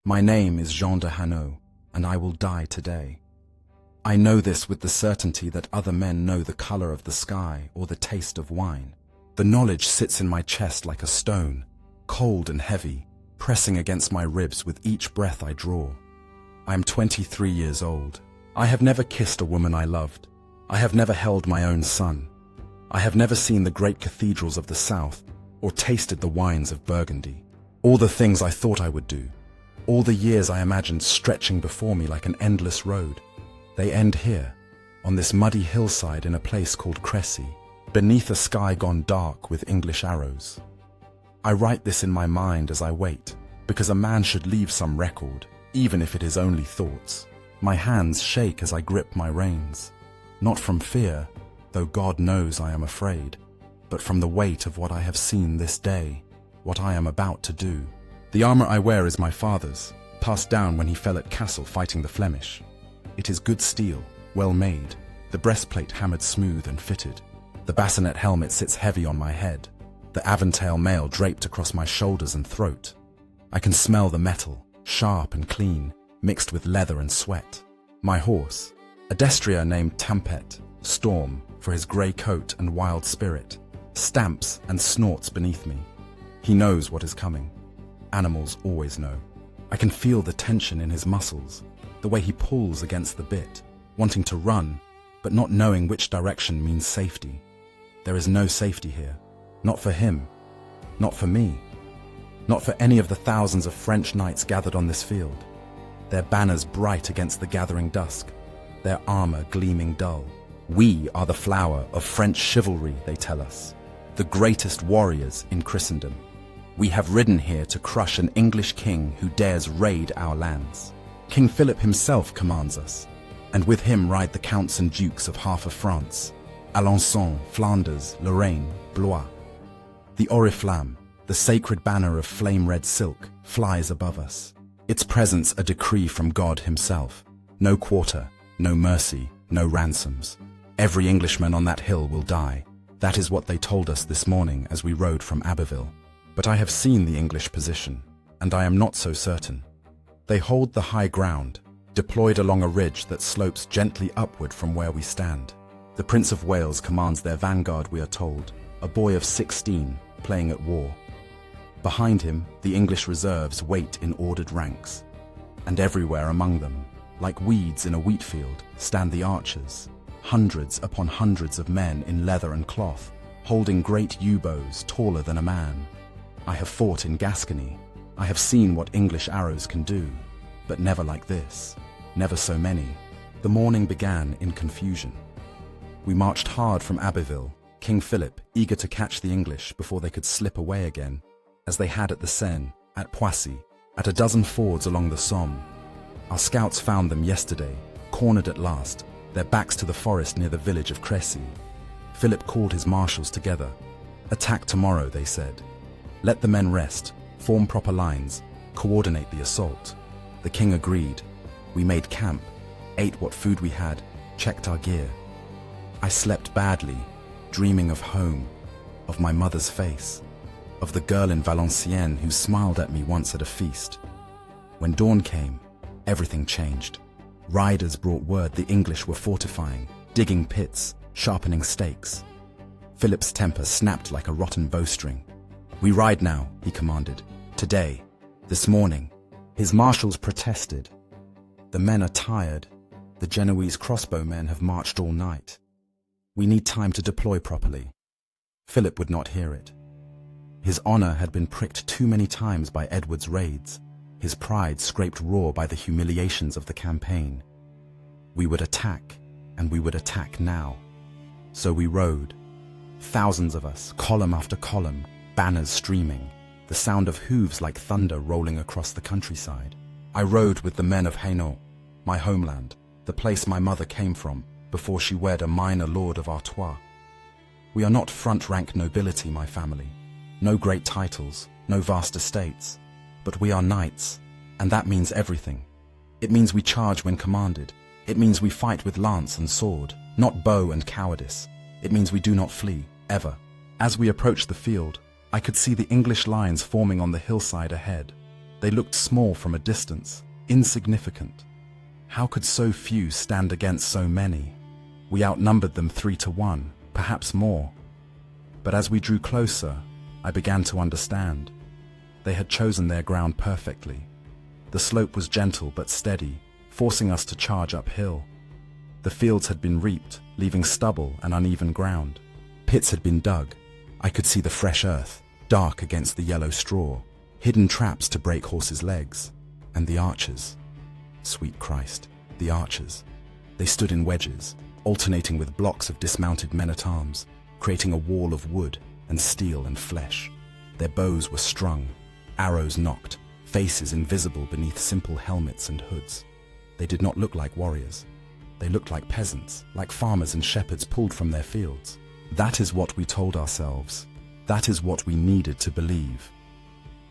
My name is Jean de Hainaut, and I will die today. I know this with the certainty that other men know the color of the sky or the taste of wine. The knowledge sits in my chest like a stone, cold and heavy, pressing against my ribs with each breath I draw. I am 23 years old. I have never kissed a woman I loved. I have never held my own son. I have never seen the great cathedrals of the South or tasted the wines of Burgundy. All the things I thought I would do, all the years I imagined stretching before me like an endless road, they end here, on this muddy hillside in a place called Crécy, beneath a sky gone dark with English arrows. I write this in my mind as I wait, because a man should leave some record, even if it is only thoughts. My hands shake as I grip my reins, not from fear, though God knows I am afraid, but from the weight of what I have seen this day, what I am about to do. The armor I wear is my father's, passed down when he fell at Castle fighting the Flemish. It is good steel, well made, the breastplate hammered smooth and fitted. The bassinet helmet sits heavy on my head, the aventail mail draped across my shoulders and throat. I can smell the metal, sharp and clean, mixed with leather and sweat. My horse, a destrier named Tempête, Storm, for his grey coat and wild spirit, stamps and snorts beneath me. He knows what is coming. Animals always know. I can feel the tension in his muscles, the way he pulls against the bit, wanting to run, but not knowing which direction means safety. There is no safety here. Not for him. Not for me. Not for any of the thousands of French knights gathered on this field. Their banners bright against the gathering dusk, their armor gleaming dull. We are the flower of French chivalry, they tell us, the greatest warriors in Christendom. We have ridden here to crush an English king who dares raid our lands. King Philip himself commands us, and with him ride the counts and dukes of half of France, Alençon, Flanders, Lorraine, Blois. The oriflamme, the sacred banner of flame-red silk, flies above us. Its presence a decree from God himself. No quarter, no mercy, no ransoms. Every Englishman on that hill will die. That is what they told us this morning as we rode from Abbeville. But I have seen the English position, and I am not so certain. They hold the high ground, deployed along a ridge that slopes gently upward from where we stand. The Prince of Wales commands their vanguard, we are told, a boy of 16 playing at war. Behind him, the English reserves wait in ordered ranks. And everywhere among them, like weeds in a wheat field, stand the archers, hundreds upon hundreds of men in leather and cloth, holding great yew-bows taller than a man. I have fought in Gascony. I have seen what English arrows can do, but never like this, never so many. The morning began in confusion. We marched hard from Abbeville, King Philip eager to catch the English before they could slip away again, as they had at the Seine, at Poissy, at a dozen fords along the Somme. Our scouts found them yesterday, cornered at last, their backs to the forest near the village of Crécy. Philip called his marshals together. Attack tomorrow, they said. Let the men rest, form proper lines, coordinate the assault. The king agreed. We made camp, ate what food we had, checked our gear. I slept badly, dreaming of home, of my mother's face, of the girl in Valenciennes who smiled at me once at a feast. When dawn came, everything changed. Riders brought word the English were fortifying, digging pits, sharpening stakes. Philip's temper snapped like a rotten bowstring. We ride now, he commanded. Today, this morning. His marshals protested. The men are tired. The Genoese crossbowmen have marched all night. We need time to deploy properly. Philip would not hear it. His honor had been pricked too many times by Edward's raids, his pride scraped raw by the humiliations of the campaign. We would attack, and we would attack now. So we rode. Thousands of us, column after column, banners streaming, the sound of hooves like thunder rolling across the countryside. I rode with the men of Hainaut, my homeland, the place my mother came from before she wed a minor lord of Artois. We are not front-rank nobility, my family. No great titles, no vast estates. But we are knights, and that means everything. It means we charge when commanded. It means we fight with lance and sword, not bow and cowardice. It means we do not flee, ever. As we approached the field, I could see the English lines forming on the hillside ahead. They looked small from a distance, insignificant. How could so few stand against so many? We outnumbered them 3-1, perhaps more. But as we drew closer, I began to understand. They had chosen their ground perfectly. The slope was gentle but steady, forcing us to charge uphill. The fields had been reaped, leaving stubble and uneven ground. Pits had been dug. I could see the fresh earth, dark against the yellow straw, hidden traps to break horses' legs. And the archers. Sweet Christ, the archers. They stood in wedges, alternating with blocks of dismounted men-at-arms, creating a wall of wood and steel and flesh. Their bows were strung, arrows nocked, faces invisible beneath simple helmets and hoods. They did not look like warriors. They looked like peasants, like farmers and shepherds pulled from their fields. That is what we told ourselves. That is what we needed to believe.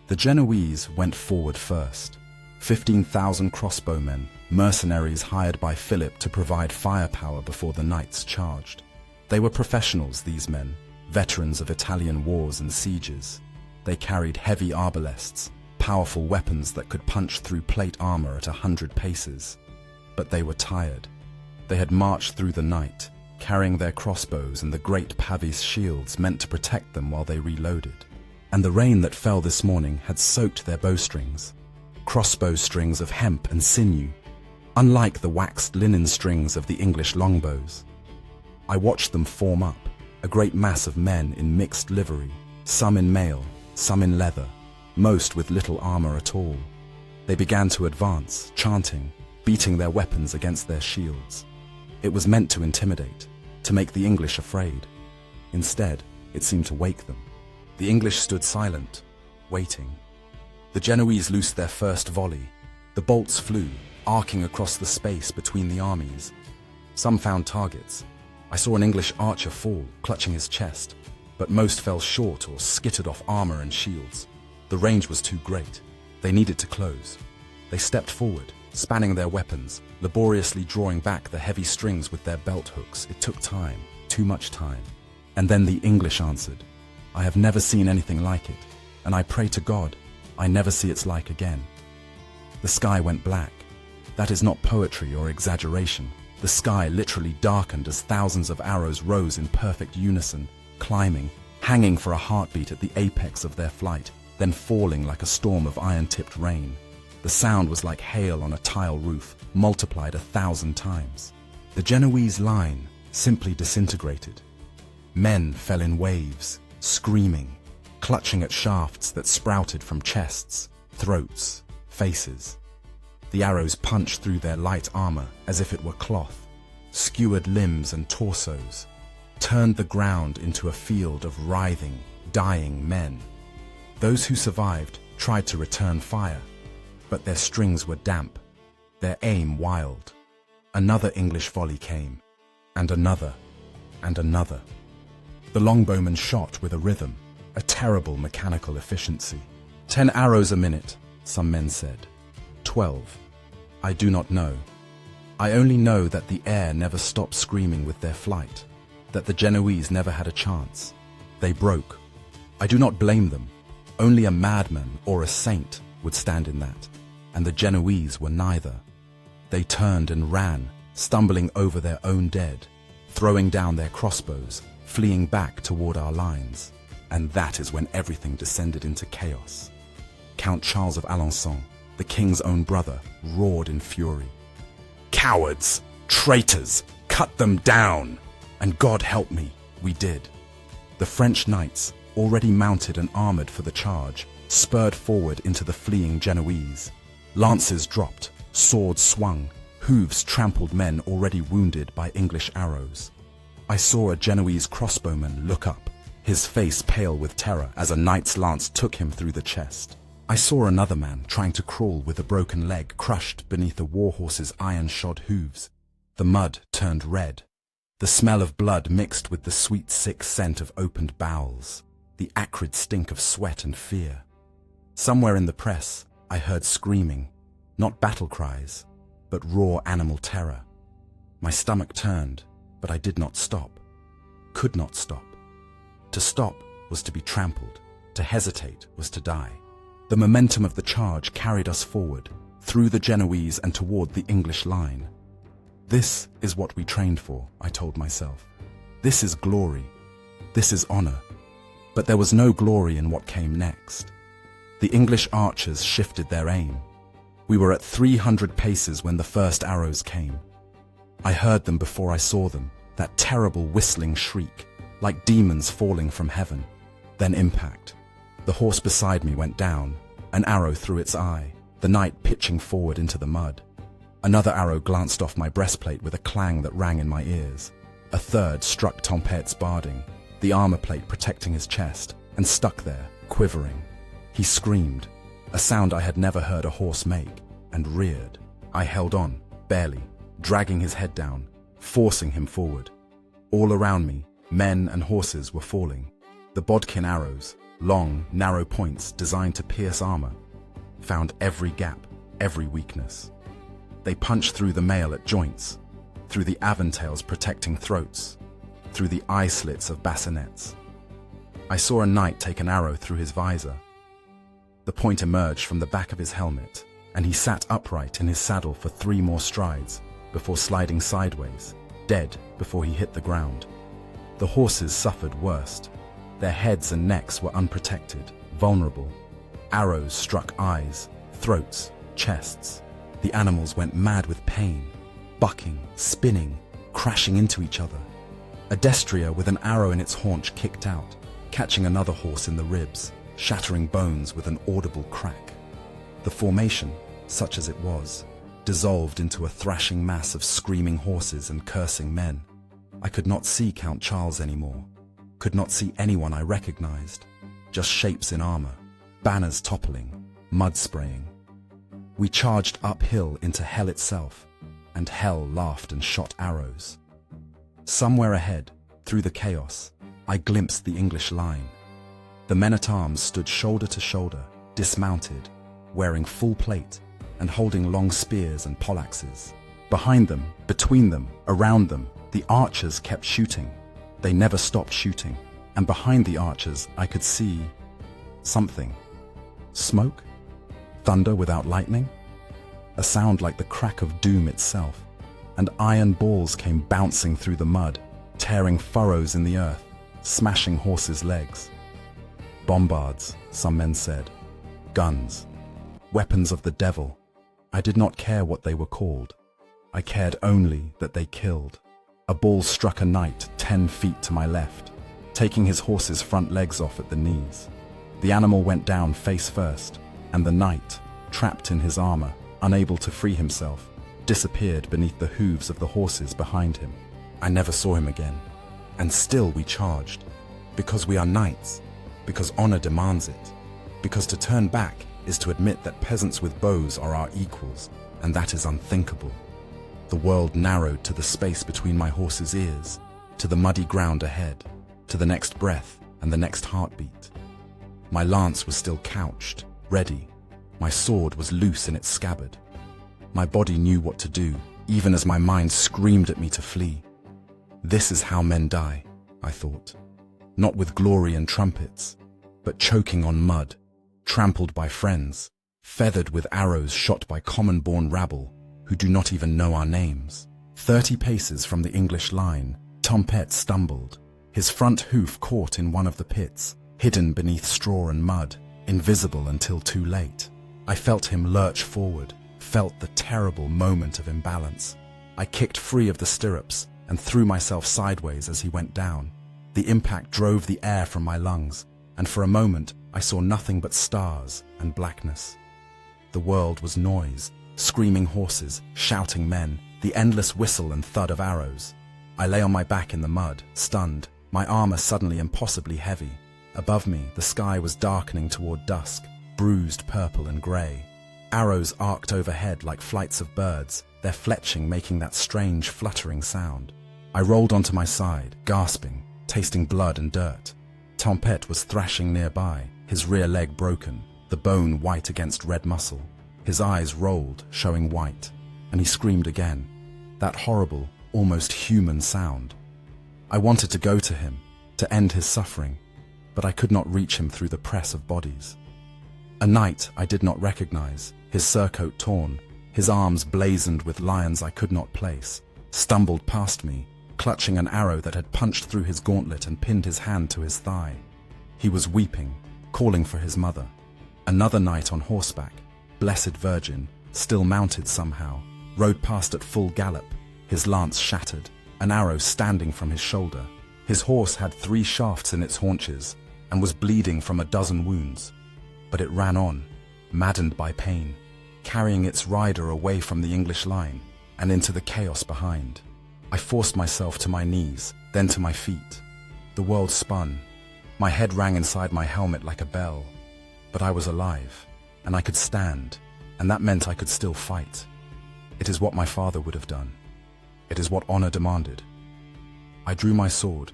The Genoese went forward first. 15,000 crossbowmen, mercenaries hired by Philip to provide firepower before the knights charged. They were professionals, these men, veterans of Italian wars and sieges. They carried heavy arbalests, powerful weapons that could punch through plate armor at 100 paces. But they were tired. They had marched through the night, carrying their crossbows and the great pavis shields meant to protect them while they reloaded. And the rain that fell this morning had soaked their bowstrings. Crossbow strings of hemp and sinew, unlike the waxed linen strings of the English longbows. I watched them form up, a great mass of men in mixed livery, some in mail, some in leather, most with little armor at all. They began to advance, chanting, beating their weapons against their shields. It was meant to intimidate, to make the English afraid. Instead, it seemed to wake them. The English stood silent, waiting. The Genoese loosed their first volley. The bolts flew, arcing across the space between the armies. Some found targets. I saw an English archer fall, clutching his chest, but most fell short or skittered off armor and shields. The range was too great. They needed to close. They stepped forward, spanning their weapons, laboriously drawing back the heavy strings with their belt hooks. It took time, too much time. And then the English answered. I have never seen anything like it, and I pray to God I never see its like again. The sky went black. That is not poetry or exaggeration. The sky literally darkened as thousands of arrows rose in perfect unison, climbing, hanging for a heartbeat at the apex of their flight, then falling like a storm of iron-tipped rain. The sound was like hail on a tile roof, multiplied 1,000 times. The Genoese line simply disintegrated. Men fell in waves, screaming, clutching at shafts that sprouted from chests, throats, faces. The arrows punched through their light armor as if it were cloth, skewered limbs and torsos, turned the ground into a field of writhing, dying men. Those who survived tried to return fire, but their strings were damp, their aim wild. Another English volley came, and another, and another. The longbowmen shot with a rhythm, a terrible mechanical efficiency. 10 arrows a minute, some men said. 12. I do not know. I only know that the air never stopped screaming with their flight, that the Genoese never had a chance. They broke. I do not blame them. Only a madman or a saint would stand in that, and the Genoese were neither. They turned and ran, stumbling over their own dead, throwing down their crossbows, fleeing back toward our lines. And that is when everything descended into chaos. Count Charles of Alençon, the king's own brother, roared in fury. Cowards! Traitors! Cut them down! And God help me, we did. The French knights, already mounted and armored for the charge, spurred forward into the fleeing Genoese. Lances dropped, swords swung, hooves trampled men already wounded by English arrows. I saw a Genoese crossbowman look up, his face pale with terror as a knight's lance took him through the chest. I saw another man trying to crawl with a broken leg crushed beneath a warhorse's iron-shod hooves. The mud turned red. The smell of blood mixed with the sweet, sick scent of opened bowels, the acrid stink of sweat and fear. Somewhere in the press, I heard screaming, not battle cries, but raw animal terror. My stomach turned, but I did not stop, could not stop. To stop was to be trampled, to hesitate was to die. The momentum of the charge carried us forward, through the Genoese and toward the English line. This is what we trained for, I told myself. This is glory. This is honor. But there was no glory in what came next. The English archers shifted their aim. We were at 300 paces when the first arrows came. I heard them before I saw them, that terrible whistling shriek, like demons falling from heaven. Then impact. The horse beside me went down, an arrow through its eye, the knight pitching forward into the mud. Another arrow glanced off my breastplate with a clang that rang in my ears. A third struck Tempête's barding, the armor plate protecting his chest, and stuck there, quivering. He screamed, a sound I had never heard a horse make, and reared. I held on, barely, dragging his head down, forcing him forward. All around me, men and horses were falling. The bodkin arrows, long, narrow points designed to pierce armor, found every gap, every weakness. They punched through the mail at joints, through the aventails protecting throats, through the eye slits of bassinets. I saw a knight take an arrow through his visor. The point emerged from the back of his helmet, and he sat upright in his saddle for 3 more strides before sliding sideways, dead before he hit the ground. The horses suffered worst. Their heads and necks were unprotected, vulnerable. Arrows struck eyes, throats, chests. The animals went mad with pain, bucking, spinning, crashing into each other. A destrier with an arrow in its haunch kicked out, catching another horse in the ribs, shattering bones with an audible crack. The formation, such as it was, dissolved into a thrashing mass of screaming horses and cursing men. I could not see Count Charles anymore, could not see anyone I recognized, just shapes in armor, banners toppling, mud spraying. We charged uphill into hell itself, and hell laughed and shot arrows. Somewhere ahead, through the chaos, I glimpsed the English line. The men-at-arms stood shoulder to shoulder, dismounted, wearing full plate, and holding long spears and poleaxes. Behind them, between them, around them, the archers kept shooting. They never stopped shooting, and behind the archers I could see something. Smoke? Thunder without lightning? A sound like the crack of doom itself, and iron balls came bouncing through the mud, tearing furrows in the earth, smashing horses' legs. Bombards, some men said. Guns. Weapons of the devil. I did not care what they were called. I cared only that they killed. A ball struck a knight 10 feet to my left, taking his horse's front legs off at the knees. The animal went down face first, and the knight, trapped in his armor, unable to free himself, disappeared beneath the hooves of the horses behind him. I never saw him again. And still we charged, because we are knights, because honor demands it, because to turn back is to admit that peasants with bows are our equals, and that is unthinkable. The world narrowed to the space between my horse's ears, to the muddy ground ahead, to the next breath and the next heartbeat. My lance was still couched, ready. My sword was loose in its scabbard. My body knew what to do, even as my mind screamed at me to flee. This is how men die, I thought. Not with glory and trumpets, but choking on mud, trampled by friends, feathered with arrows shot by common-born rabble who do not even know our names. 30 paces from the English line, Tempête stumbled. His front hoof caught in one of the pits, hidden beneath straw and mud, invisible until too late. I felt him lurch forward, felt the terrible moment of imbalance. I kicked free of the stirrups and threw myself sideways as he went down. The impact drove the air from my lungs, and for a moment I saw nothing but stars and blackness. The world was noise, screaming horses, shouting men, the endless whistle and thud of arrows. I lay on my back in the mud, stunned, my armor suddenly impossibly heavy. Above me, the sky was darkening toward dusk, bruised purple and grey. Arrows arced overhead like flights of birds, their fletching making that strange fluttering sound. I rolled onto my side, gasping, tasting blood and dirt. Tempête was thrashing nearby, his rear leg broken, the bone white against red muscle. His eyes rolled, showing white, and he screamed again, that horrible, almost human sound. I wanted to go to him, to end his suffering, but I could not reach him through the press of bodies. A knight I did not recognize, his surcoat torn, his arms blazoned with lions I could not place, stumbled past me, clutching an arrow that had punched through his gauntlet and pinned his hand to his thigh. He was weeping, calling for his mother. Another knight on horseback, blessed virgin, still mounted somehow, rode past at full gallop, his lance shattered, an arrow standing from his shoulder. His horse had 3 shafts in its haunches and was bleeding from a dozen wounds. But it ran on, maddened by pain, carrying its rider away from the English line and into the chaos behind. I forced myself to my knees, then to my feet. The world spun. My head rang inside my helmet like a bell. But I was alive, and I could stand, and that meant I could still fight. It is what my father would have done. It is what honor demanded. I drew my sword,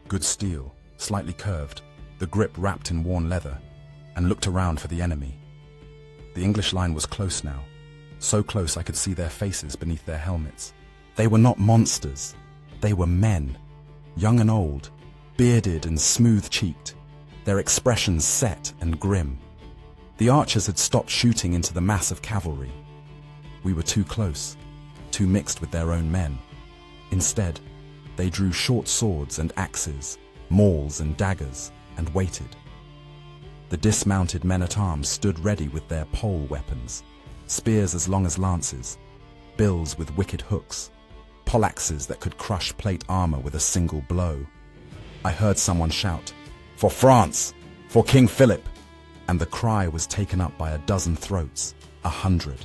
good steel, slightly curved, the grip wrapped in worn leather, and looked around for the enemy. The English line was close now, so close I could see their faces beneath their helmets. They were not monsters, they were men, young and old, bearded and smooth-cheeked, their expressions set and grim. The archers had stopped shooting into the mass of cavalry. We were too close, too mixed with their own men. Instead, they drew short swords and axes, mauls and daggers, and waited. The dismounted men-at-arms stood ready with their pole weapons, spears as long as lances, bills with wicked hooks, poleaxes that could crush plate armor with a single blow. I heard someone shout, "For France! For King Philip!" And the cry was taken up by a dozen throats, 100.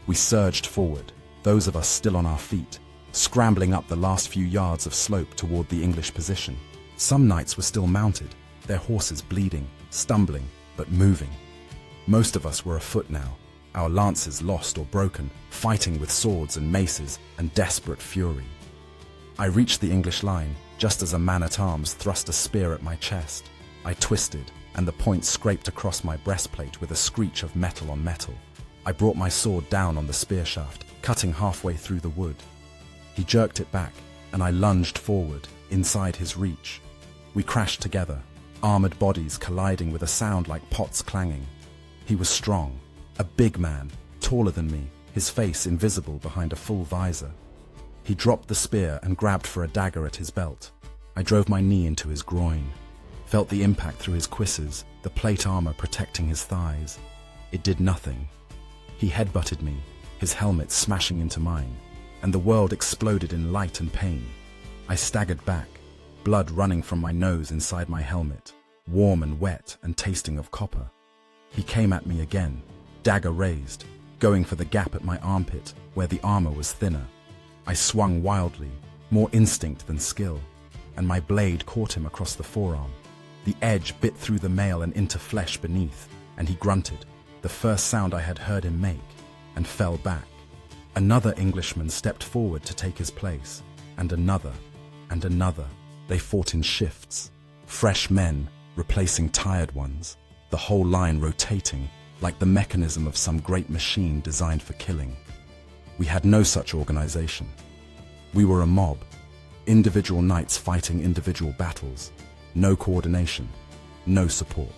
We surged forward, those of us still on our feet, scrambling up the last few yards of slope toward the English position. Some knights were still mounted, their horses bleeding, stumbling, but moving. Most of us were afoot now, our lances lost or broken, fighting with swords and maces and desperate fury. I reached the English line just as a man-at-arms thrust a spear at my chest. I twisted, and the point scraped across my breastplate with a screech of metal on metal. I brought my sword down on the spear shaft, cutting halfway through the wood. He jerked it back, and I lunged forward, inside his reach. We crashed together, armored bodies colliding with a sound like pots clanging. He was strong, a big man, taller than me, his face invisible behind a full visor. He dropped the spear and grabbed for a dagger at his belt. I drove my knee into his groin, felt the impact through his cuisses, the plate armor protecting his thighs. It did nothing. He headbutted me, his helmet smashing into mine, and the world exploded in light and pain. I staggered back, blood running from my nose inside my helmet, warm and wet and tasting of copper. He came at me again, dagger raised, going for the gap at my armpit where the armor was thinner. I swung wildly, more instinct than skill, and my blade caught him across the forearm. The edge bit through the mail and into flesh beneath, and he grunted, the first sound I had heard him make, and fell back. Another Englishman stepped forward to take his place, and another, and another. They fought in shifts, fresh men replacing tired ones, the whole line rotating like the mechanism of some great machine designed for killing. We had no such organization. We were a mob, individual knights fighting individual battles, no coordination, no support.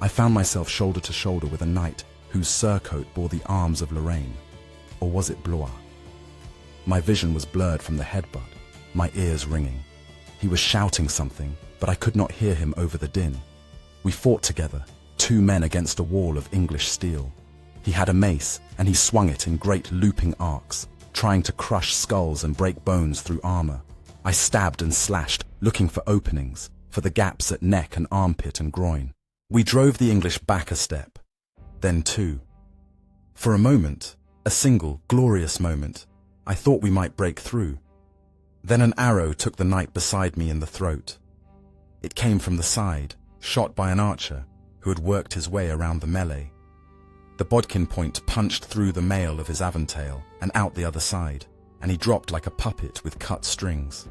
I found myself shoulder to shoulder with a knight whose surcoat bore the arms of Lorraine, or was it Blois? My vision was blurred from the headbutt, my ears ringing. He was shouting something, but I could not hear him over the din. We fought together, 2 men against a wall of English steel. He had a mace, and he swung it in great looping arcs, trying to crush skulls and break bones through armor. I stabbed and slashed, looking for openings, for the gaps at neck and armpit and groin. We drove the English back a step, then 2. For a moment, a single, glorious moment, I thought we might break through. Then an arrow took the knight beside me in the throat. It came from the side, shot by an archer who had worked his way around the melee. The bodkin point punched through the mail of his aventail and out the other side, and he dropped like a puppet with cut strings.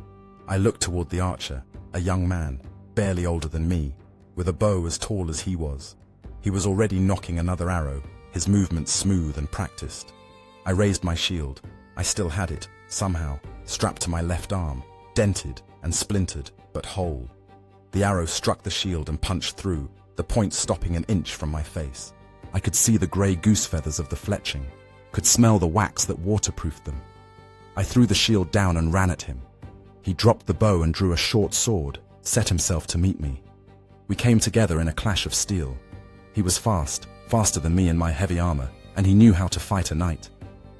I looked toward the archer, a young man, barely older than me, with a bow as tall as he was. He was already knocking another arrow, his movements smooth and practiced. I raised my shield. I still had it, somehow, strapped to my left arm, dented and splintered, but whole. The arrow struck the shield and punched through, the point stopping an inch from my face. I could see the grey goose feathers of the fletching, could smell the wax that waterproofed them. I threw the shield down and ran at him. He dropped the bow and drew a short sword, set himself to meet me. We came together in a clash of steel. He was fast, faster than me in my heavy armor, and he knew how to fight a knight.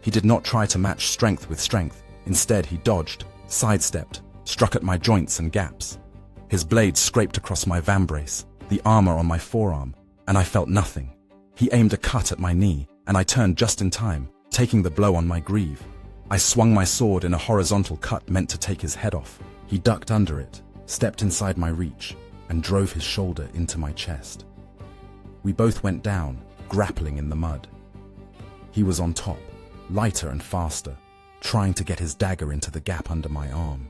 He did not try to match strength with strength. Instead, he dodged, sidestepped, struck at my joints and gaps. His blade scraped across my vambrace, the armor on my forearm, and I felt nothing. He aimed a cut at my knee, and I turned just in time, taking the blow on my greave. I swung my sword in a horizontal cut meant to take his head off. He ducked under it, stepped inside my reach, and drove his shoulder into my chest. We both went down, grappling in the mud. He was on top, lighter and faster, trying to get his dagger into the gap under my arm.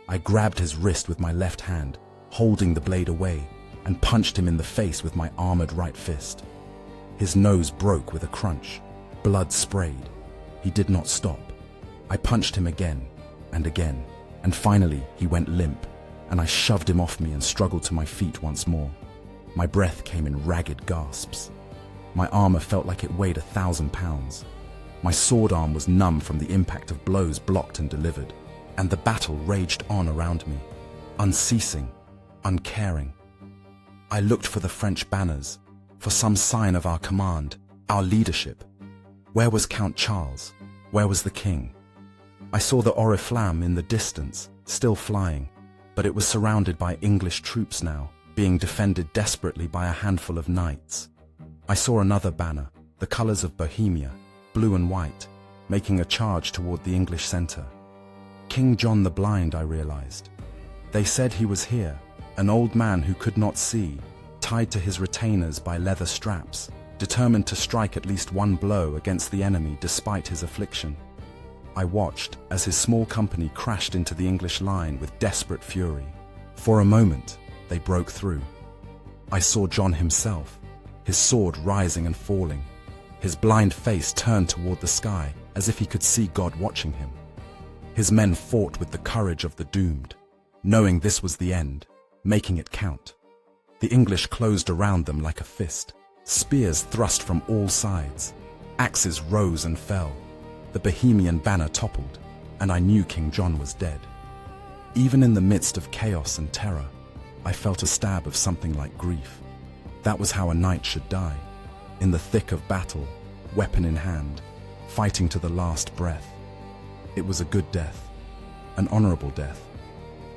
I grabbed his wrist with my left hand, holding the blade away, and punched him in the face with my armored right fist. His nose broke with a crunch. Blood sprayed. He did not stop. I punched him again, and finally he went limp, and I shoved him off me and struggled to my feet once more. My breath came in ragged gasps. My armor felt like it weighed 1,000 pounds. My sword arm was numb from the impact of blows blocked and delivered, and the battle raged on around me, unceasing, uncaring. I looked for the French banners, for some sign of our command, our leadership. Where was Count Charles? Where was the king? I saw the oriflamme in the distance, still flying, but it was surrounded by English troops now, being defended desperately by a handful of knights. I saw another banner, the colors of Bohemia, blue and white, making a charge toward the English center. King John the Blind, I realized. They said he was here, an old man who could not see, tied to his retainers by leather straps, determined to strike at least one blow against the enemy despite his affliction. I watched as his small company crashed into the English line with desperate fury. For a moment, they broke through. I saw John himself, his sword rising and falling, his blind face turned toward the sky as if he could see God watching him. His men fought with the courage of the doomed, knowing this was the end, making it count. The English closed around them like a fist. Spears thrust from all sides. Axes rose and fell. The Bohemian banner toppled, and I knew King John was dead. Even in the midst of chaos and terror, I felt a stab of something like grief. That was how a knight should die, in the thick of battle, weapon in hand, fighting to the last breath. It was a good death, an honorable death.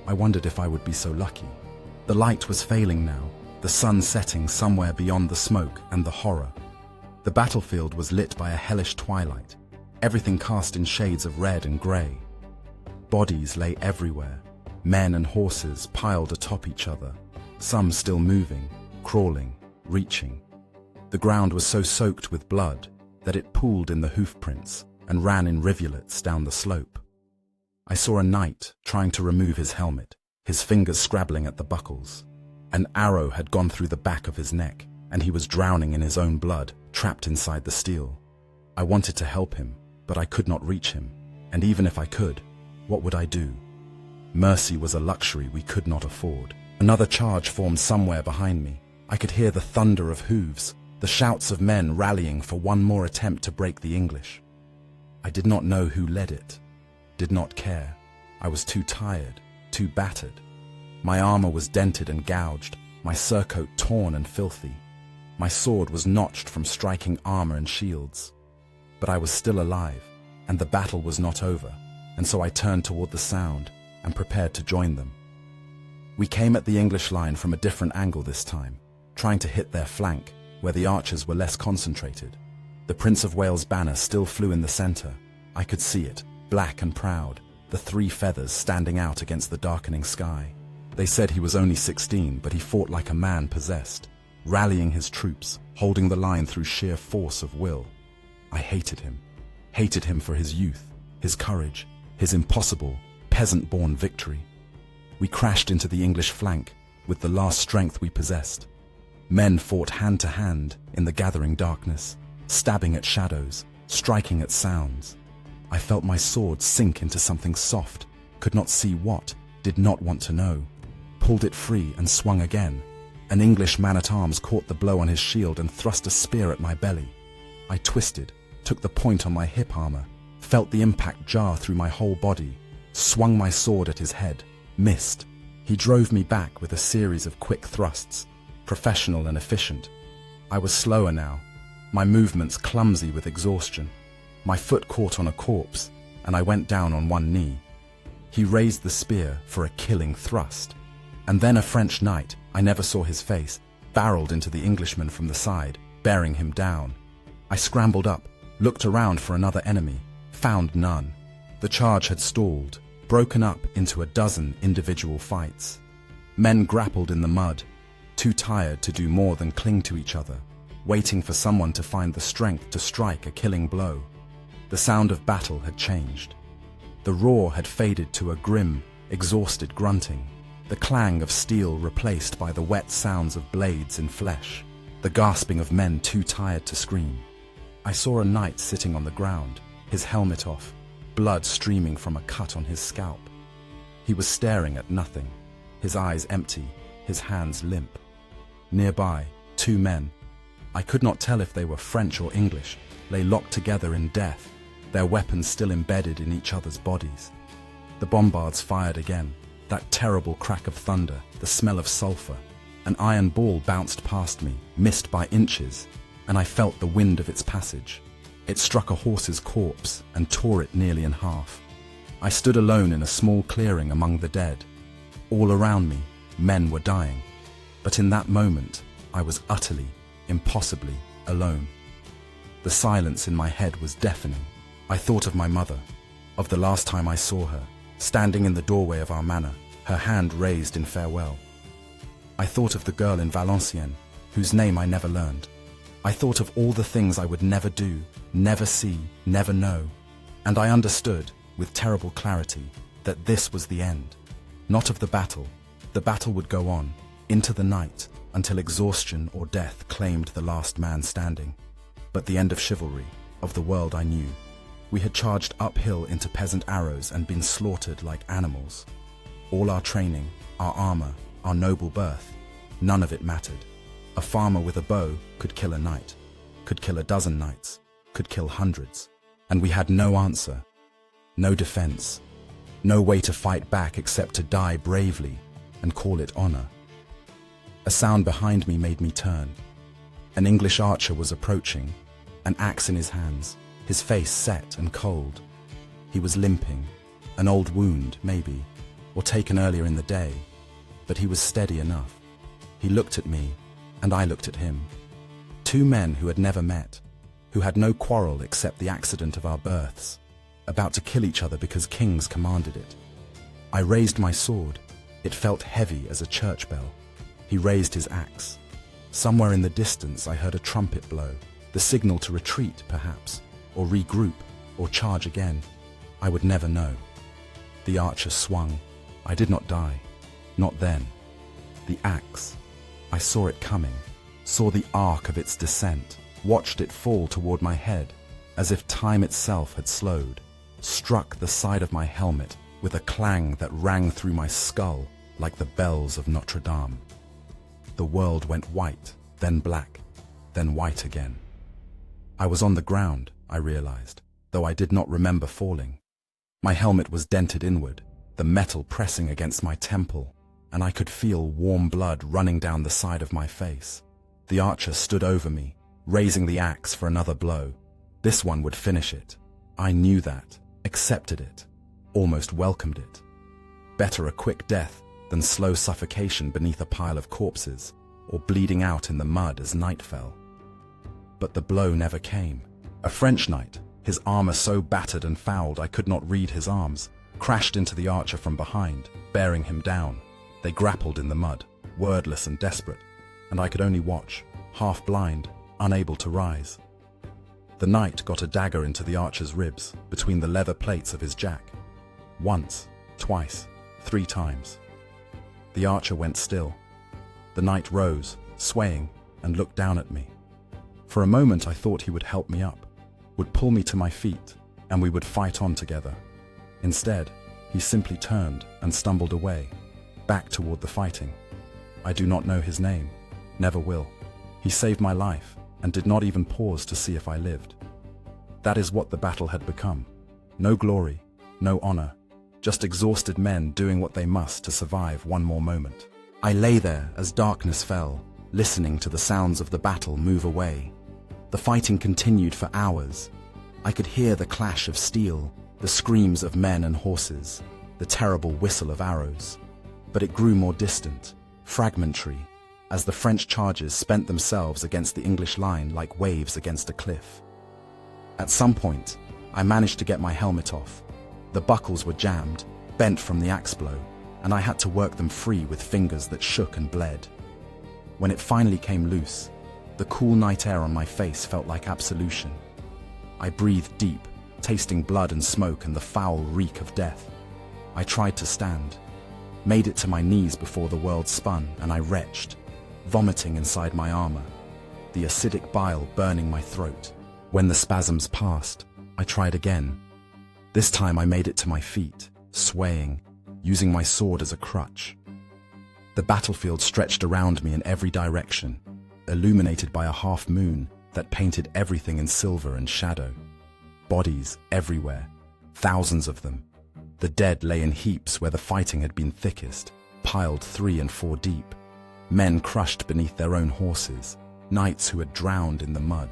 I wondered if I would be so lucky. The light was failing now, the sun setting somewhere beyond the smoke and the horror. The battlefield was lit by a hellish twilight, everything cast in shades of red and grey. Bodies lay everywhere, men and horses piled atop each other, some still moving, crawling, reaching. The ground was so soaked with blood that it pooled in the hoof prints and ran in rivulets down the slope. I saw a knight trying to remove his helmet, his fingers scrabbling at the buckles. An arrow had gone through the back of his neck, and he was drowning in his own blood, trapped inside the steel. I wanted to help him, but I could not reach him, and even if I could, what would I do? Mercy was a luxury we could not afford. Another charge formed somewhere behind me. I could hear the thunder of hooves, the shouts of men rallying for one more attempt to break the English. I did not know who led it, did not care. I was too tired, too battered. My armor was dented and gouged, my surcoat torn and filthy. My sword was notched from striking armor and shields. But I was still alive, and the battle was not over, and so I turned toward the sound and prepared to join them. We came at the English line from a different angle this time, trying to hit their flank, where the archers were less concentrated. The Prince of Wales banner still flew in the center. I could see it, black and proud, the 3 feathers standing out against the darkening sky. They said he was only 16, but he fought like a man possessed, rallying his troops, holding the line through sheer force of will. I hated him for his youth, his courage, his impossible, peasant-born victory. We crashed into the English flank with the last strength we possessed. Men fought hand to hand in the gathering darkness, stabbing at shadows, striking at sounds. I felt my sword sink into something soft, could not see what, did not want to know. Pulled it free and swung again. An English man-at-arms caught the blow on his shield and thrust a spear at my belly. I twisted, took the point on my hip armor, felt the impact jar through my whole body, swung my sword at his head, missed. He drove me back with a series of quick thrusts, professional and efficient. I was slower now, my movements clumsy with exhaustion. My foot caught on a corpse, and I went down on one knee. He raised the spear for a killing thrust. And then a French knight, I never saw his face, barreled into the Englishman from the side, bearing him down. I scrambled up, looked around for another enemy, found none. The charge had stalled, broken up into a dozen individual fights. Men grappled in the mud, too tired to do more than cling to each other, waiting for someone to find the strength to strike a killing blow. The sound of battle had changed. The roar had faded to a grim, exhausted grunting, the clang of steel replaced by the wet sounds of blades in flesh, the gasping of men too tired to scream. I saw a knight sitting on the ground, his helmet off, blood streaming from a cut on his scalp. He was staring at nothing, his eyes empty, his hands limp. Nearby, two men, I could not tell if they were French or English, lay locked together in death, their weapons still embedded in each other's bodies. The bombards fired again, that terrible crack of thunder, the smell of sulfur. An iron ball bounced past me, missed by inches, and I felt the wind of its passage. It struck a horse's corpse and tore it nearly in half. I stood alone in a small clearing among the dead. All around me, men were dying. But in that moment, I was utterly, impossibly alone. The silence in my head was deafening. I thought of my mother, of the last time I saw her, standing in the doorway of our manor, her hand raised in farewell. I thought of the girl in Valenciennes, whose name I never learned. I thought of all the things I would never do, never see, never know. And I understood, with terrible clarity, that this was the end. Not of the battle. The battle would go on, into the night, until exhaustion or death claimed the last man standing. But the end of chivalry, of the world I knew. We had charged uphill into peasant arrows and been slaughtered like animals. All our training, our armor, our noble birth, none of it mattered. A farmer with a bow could kill a knight, could kill a dozen knights, could kill hundreds. And we had no answer, no defense, no way to fight back except to die bravely and call it honor. A sound behind me made me turn. An English archer was approaching, an axe in his hands, his face set and cold. He was limping, an old wound, maybe, or taken earlier in the day, but he was steady enough. He looked at me, and I looked at him. Two men who had never met, who had no quarrel except the accident of our births, about to kill each other because kings commanded it. I raised my sword. It felt heavy as a church bell. He raised his axe. Somewhere in the distance I heard a trumpet blow, the signal to retreat, perhaps, or regroup, or charge again. I would never know. The archer swung. I did not die. Not then. The axe. I saw it coming, saw the arc of its descent, watched it fall toward my head, as if time itself had slowed, struck the side of my helmet with a clang that rang through my skull like the bells of Notre Dame. The world went white, then black, then white again. I was on the ground, I realized, though I did not remember falling. My helmet was dented inward, the metal pressing against my temple, and I could feel warm blood running down the side of my face. The archer stood over me, raising the axe for another blow. This one would finish it. I knew that, accepted it, almost welcomed it. Better a quick death than slow suffocation beneath a pile of corpses, or bleeding out in the mud as night fell. But the blow never came. A French knight, his armor so battered and fouled I could not read his arms, crashed into the archer from behind, bearing him down. They grappled in the mud, wordless and desperate, and I could only watch, half blind, unable to rise. The knight got a dagger into the archer's ribs, between the leather plates of his jack. Once, twice, 3 times. The archer went still. The knight rose, swaying, and looked down at me. For a moment I thought he would help me up, would pull me to my feet, and we would fight on together. Instead, he simply turned and stumbled away, back toward the fighting. I do not know his name, never will. He saved my life and did not even pause to see if I lived. That is what the battle had become. No glory, no honor, just exhausted men doing what they must to survive one more moment. I lay there as darkness fell, listening to the sounds of the battle move away. The fighting continued for hours. I could hear the clash of steel, the screams of men and horses, the terrible whistle of arrows. But it grew more distant, fragmentary, as the French charges spent themselves against the English line like waves against a cliff. At some point, I managed to get my helmet off. The buckles were jammed, bent from the axe blow, and I had to work them free with fingers that shook and bled. When it finally came loose, the cool night air on my face felt like absolution. I breathed deep, tasting blood and smoke and the foul reek of death. I tried to stand, made it to my knees before the world spun, and I retched, vomiting inside my armor, the acidic bile burning my throat. When the spasms passed, I tried again. This time I made it to my feet, swaying, using my sword as a crutch. The battlefield stretched around me in every direction, illuminated by a half moon that painted everything in silver and shadow. Bodies everywhere, thousands of them. The dead lay in heaps where the fighting had been thickest, piled 3 and 4 deep. Men crushed beneath their own horses, knights who had drowned in the mud,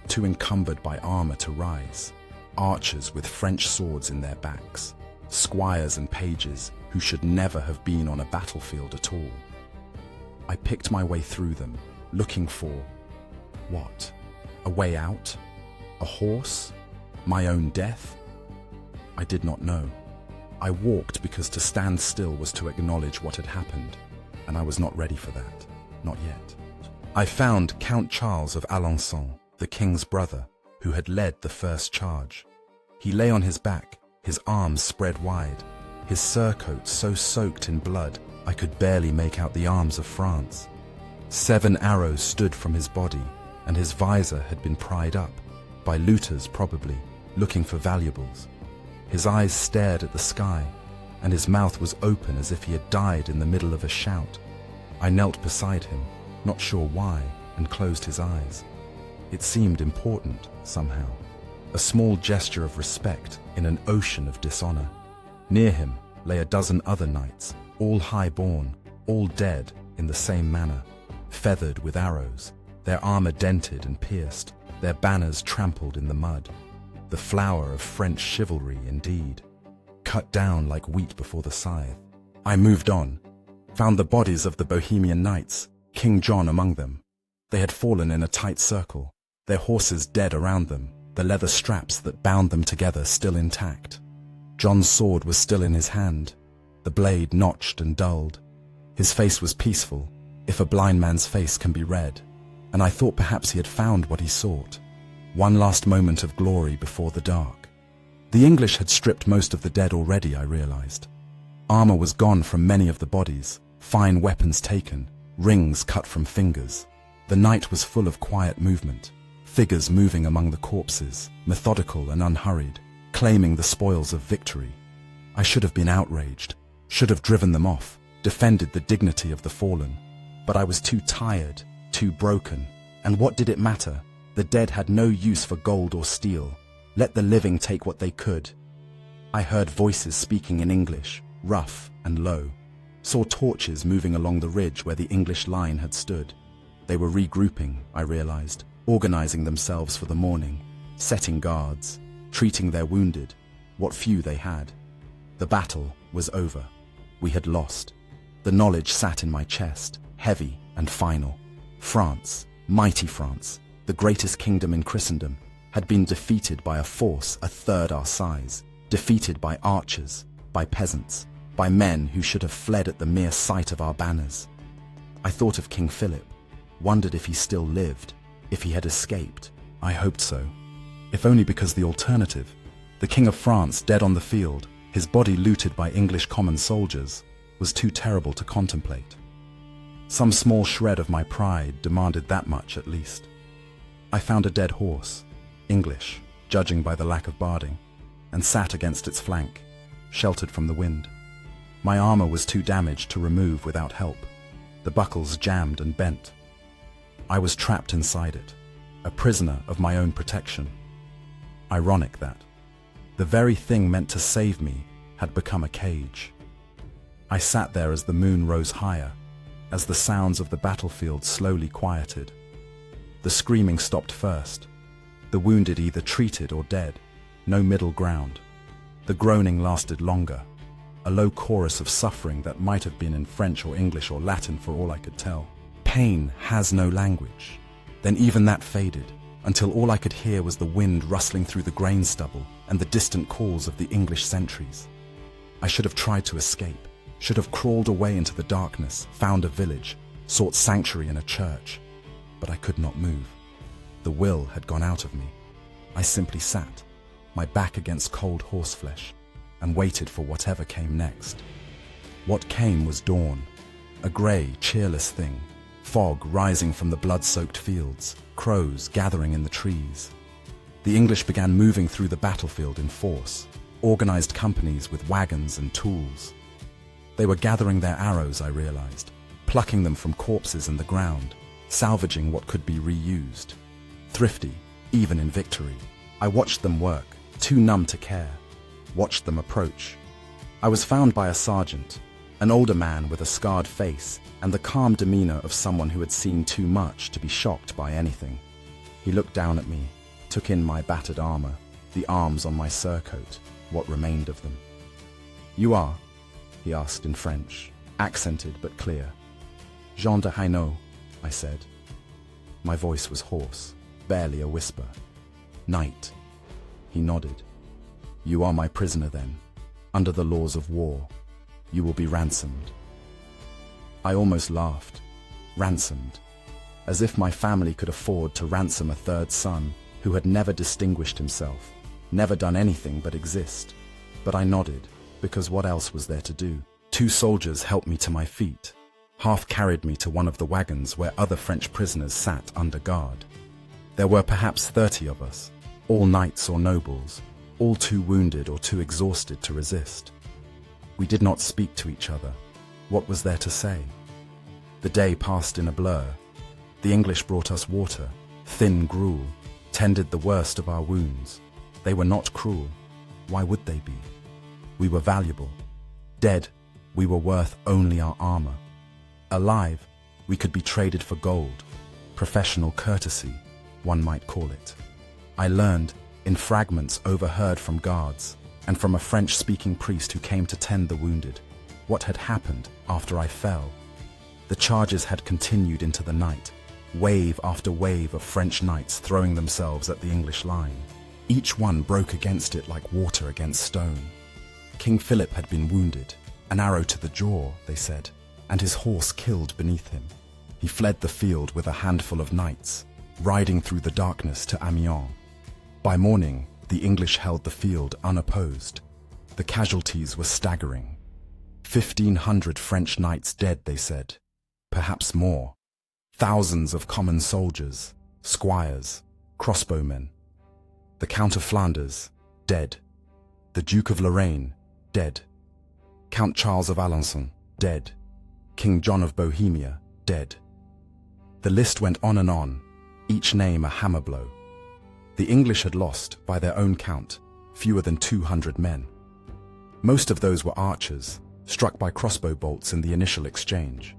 too encumbered by armor to rise, archers with French swords in their backs, squires and pages who should never have been on a battlefield at all. I picked my way through them, looking for what? A way out? A horse? My own death? I did not know. I walked because to stand still was to acknowledge what had happened, and I was not ready for that, not yet. I found Count Charles of Alençon, the king's brother, who had led the first charge. He lay on his back, his arms spread wide, his surcoat so soaked in blood I could barely make out the arms of France. 7 arrows stood from his body, and his visor had been pried up, by looters probably, looking for valuables. His eyes stared at the sky, and his mouth was open as if he had died in the middle of a shout. I knelt beside him, not sure why, and closed his eyes. It seemed important, somehow. A small gesture of respect in an ocean of dishonor. Near him lay a dozen other knights, all high-born, all dead in the same manner, feathered with arrows, their armor dented and pierced, their banners trampled in the mud. The flower of French chivalry, indeed, cut down like wheat before the scythe. I moved on, found the bodies of the Bohemian knights, King John among them. They had fallen in a tight circle, their horses dead around them, the leather straps that bound them together still intact. John's sword was still in his hand, the blade notched and dulled. His face was peaceful, if a blind man's face can be read, and I thought perhaps he had found what he sought. One last moment of glory before the dark. The English had stripped most of the dead already, I realized. Armor was gone from many of the bodies, fine weapons taken, rings cut from fingers. The night was full of quiet movement, figures moving among the corpses, methodical and unhurried, claiming the spoils of victory. I should have been outraged, should have driven them off, defended the dignity of the fallen. But I was too tired, too broken, and what did it matter? The dead had no use for gold or steel. Let the living take what they could. I heard voices speaking in English, rough and low. Saw torches moving along the ridge where the English line had stood. They were regrouping, I realized, organizing themselves for the morning, setting guards, treating their wounded, what few they had. The battle was over. We had lost. The knowledge sat in my chest, heavy and final. France, mighty France, the greatest kingdom in Christendom, had been defeated by a force a third our size, defeated by archers, by peasants, by men who should have fled at the mere sight of our banners. I thought of King Philip, wondered if he still lived, if he had escaped. I hoped so, if only because the alternative, the King of France dead on the field, his body looted by English common soldiers, was too terrible to contemplate. Some small shred of my pride demanded that much at least. I found a dead horse, English, judging by the lack of barding, and sat against its flank, sheltered from the wind. My armor was too damaged to remove without help. the buckles jammed and bent. I was trapped inside it, a prisoner of my own protection. Ironic that the very thing meant to save me had become a cage. I sat there as the moon rose higher, as the sounds of the battlefield slowly quieted. The screaming stopped first, the wounded either treated or dead, no middle ground. The groaning lasted longer, a low chorus of suffering that might have been in French or English or Latin for all I could tell. Pain has no language. Then even that faded, until all I could hear was the wind rustling through the grain stubble and the distant calls of the English sentries. I should have tried to escape, should have crawled away into the darkness, found a village, sought sanctuary in a church, but I could not move. The will had gone out of me. I simply sat, my back against cold horseflesh, and waited for whatever came next. What came was dawn, a grey, cheerless thing, fog rising from the blood-soaked fields, crows gathering in the trees. The English began moving through the battlefield in force, organized companies with wagons and tools. They were gathering their arrows, I realized, plucking them from corpses in the ground, salvaging what could be reused. Thrifty, even in victory. I watched them work, too numb to care, watched them approach. I was found by a sergeant, an older man with a scarred face and the calm demeanor of someone who had seen too much to be shocked by anything. He looked down at me, took in my battered armor, the arms on my surcoat, what remained of them. "You are?" he asked in French, accented but clear. "Jean de Hainaut," I said. My voice was hoarse, barely a whisper. "Knight." He nodded. "You are my prisoner then. Under the laws of war, you will be ransomed." I almost laughed. Ransomed. As if my family could afford to ransom a third son who had never distinguished himself, never done anything but exist. But I nodded, because what else was there to do? 2 soldiers helped me to my feet, half carried me to one of the wagons where other French prisoners sat under guard. There were perhaps 30 of us, all knights or nobles, all too wounded or too exhausted to resist. We did not speak to each other. What was there to say? The day passed in a blur. The English brought us water, thin gruel, tended the worst of our wounds. They were not cruel. Why would they be? We were valuable. Dead, we were worth only our armor. Alive, we could be traded for gold. Professional courtesy, one might call it. I learned, in fragments overheard from guards, and from a French-speaking priest who came to tend the wounded, what had happened after I fell. The charges had continued into the night, wave after wave of French knights throwing themselves at the English line. Each one broke against it like water against stone. King Philip had been wounded, an arrow to the jaw, they said, and his horse killed beneath him. He fled the field with a handful of knights, riding through the darkness to Amiens. By morning, the English held the field unopposed. The casualties were staggering. 1,500 French knights dead, they said. Perhaps more. Thousands of common soldiers, squires, crossbowmen. The Count of Flanders, dead. The Duke of Lorraine, dead. Count Charles of Alençon, dead. King John of Bohemia, dead. The list went on, each name a hammer blow. The English had lost, by their own count, fewer than 200 men. Most of those were archers, struck by crossbow bolts in the initial exchange.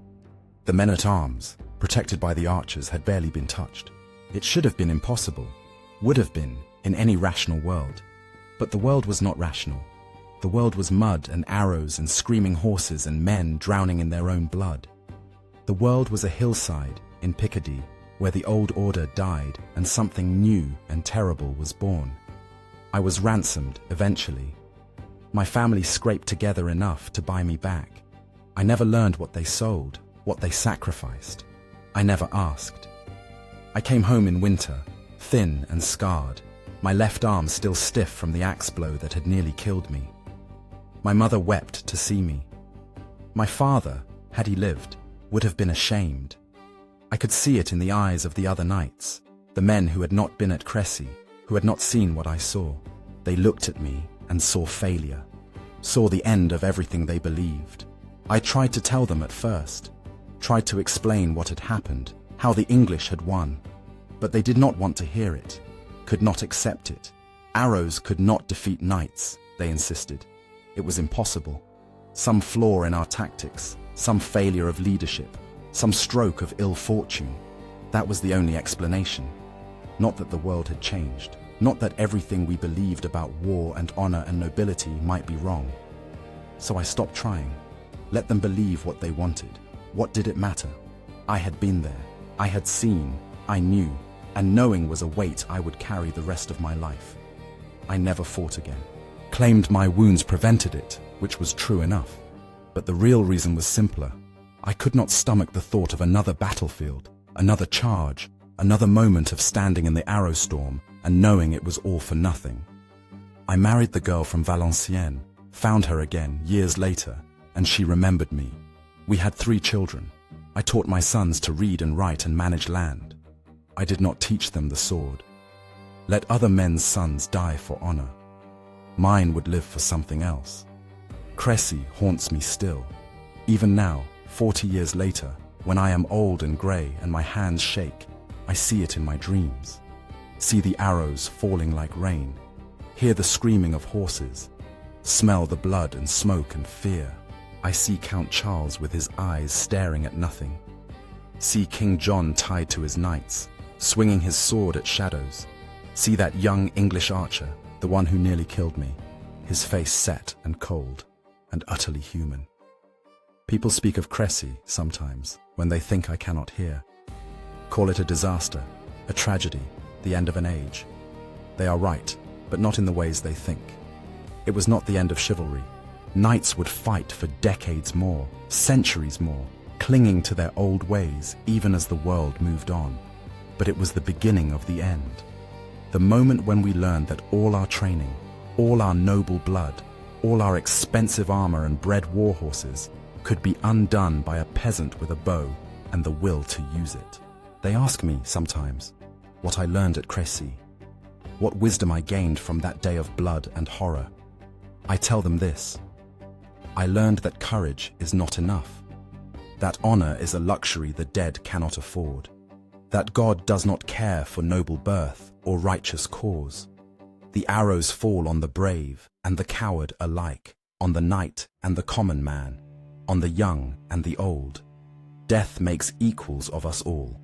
The men-at-arms, protected by the archers, had barely been touched. It should have been impossible, would have been, in any rational world. But the world was not rational. The world was mud and arrows and screaming horses and men drowning in their own blood. The world was a hillside in Picardy, where the old order died and something new and terrible was born. I was ransomed, eventually. My family scraped together enough to buy me back. I never learned what they sold, what they sacrificed. I never asked. I came home in winter, thin and scarred, my left arm still stiff from the axe blow that had nearly killed me. My mother wept to see me. My father, had he lived, would have been ashamed. I could see it in the eyes of the other knights, the men who had not been at Crécy, who had not seen what I saw. They looked at me and saw failure, saw the end of everything they believed. I tried to tell them at first. tried to explain what had happened, how the English had won. But they did not want to hear it, could not accept it. Arrows could not defeat knights, they insisted. It was impossible. Some flaw in our tactics, some failure of leadership, some stroke of ill fortune. That was the only explanation. Not that the world had changed, not that everything we believed about war and honor and nobility might be wrong. So I stopped trying. Let them believe what they wanted. What did it matter? I had been there. I had seen. I knew. And knowing was a weight I would carry the rest of my life. I never fought again. Claimed my wounds prevented it, which was true enough. But the real reason was simpler. I could not stomach the thought of another battlefield, another charge, another moment of standing in the arrow storm and knowing it was all for nothing. I married the girl from Valenciennes, found her again years later, and she remembered me. We had 3 children. I taught my sons to read and write and manage land. I did not teach them the sword. Let other men's sons die for honor. Mine would live for something else. Crécy haunts me still. Even now, 40 years later, when I am old and grey and my hands shake, I see it in my dreams. See the arrows falling like rain. Hear the screaming of horses. Smell the blood and smoke and fear. I see Count Charles with his eyes staring at nothing. See King John tied to his knights, swinging his sword at shadows. See that young English archer, the one who nearly killed me, his face set and cold and utterly human. People speak of Crécy sometimes when they think I cannot hear. Call it a disaster, a tragedy, the end of an age. They are right, but not in the ways they think. It was not the end of chivalry. Knights would fight for decades more, centuries more, clinging to their old ways even as the world moved on. But it was the beginning of the end. The moment when we learned that all our training, all our noble blood, all our expensive armor and bred war horses could be undone by a peasant with a bow and the will to use it. They ask me sometimes what I learned at Crécy, what wisdom I gained from that day of blood and horror. I tell them this: I learned that courage is not enough, that honor is a luxury the dead cannot afford, that God does not care for noble birth or righteous cause. The arrows fall on the brave and the coward alike, on the knight and the common man, on the young and the old. Death makes equals of us all.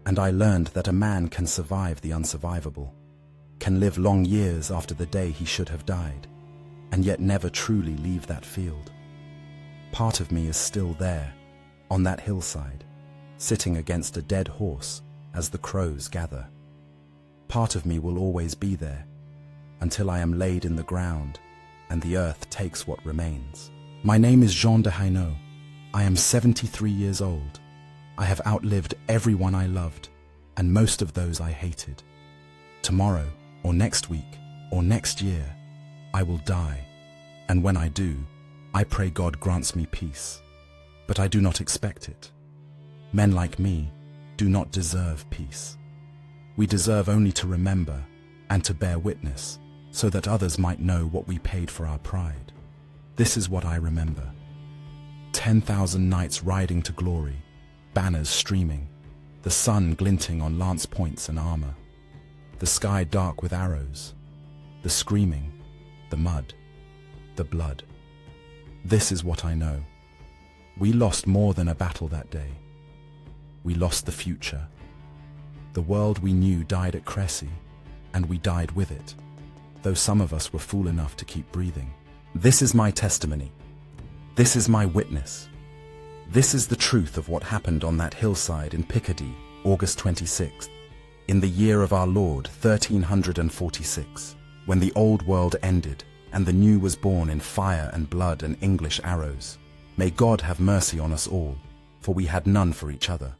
And I learned that a man can survive the unsurvivable, can live long years after the day he should have died, and yet never truly leave that field. Part of me is still there, on that hillside, sitting against a dead horse as the crows gather. Part of me will always be there, until I am laid in the ground and the earth takes what remains. My name is Jean de Hainaut. I am 73 years old. I have outlived everyone I loved, and most of those I hated. Tomorrow, or next week, or next year, I will die, and when I do, I pray God grants me peace. But I do not expect it. Men like me do not deserve peace. We deserve only to remember and to bear witness, so that others might know what we paid for our pride. This is what I remember. 10,000 knights riding to glory, banners streaming, the sun glinting on lance points and armor, the sky dark with arrows, the screaming, the mud, the blood. This is what I know. We lost more than a battle that day. We lost the future. The world we knew died at Crécy, and we died with it, though some of us were fool enough to keep breathing. This is my testimony. This is my witness. This is the truth of what happened on that hillside in Picardy, August 26th, in the year of our Lord 1346, when the old world ended and the new was born in fire and blood and English arrows. May God have mercy on us all, for we had none for each other.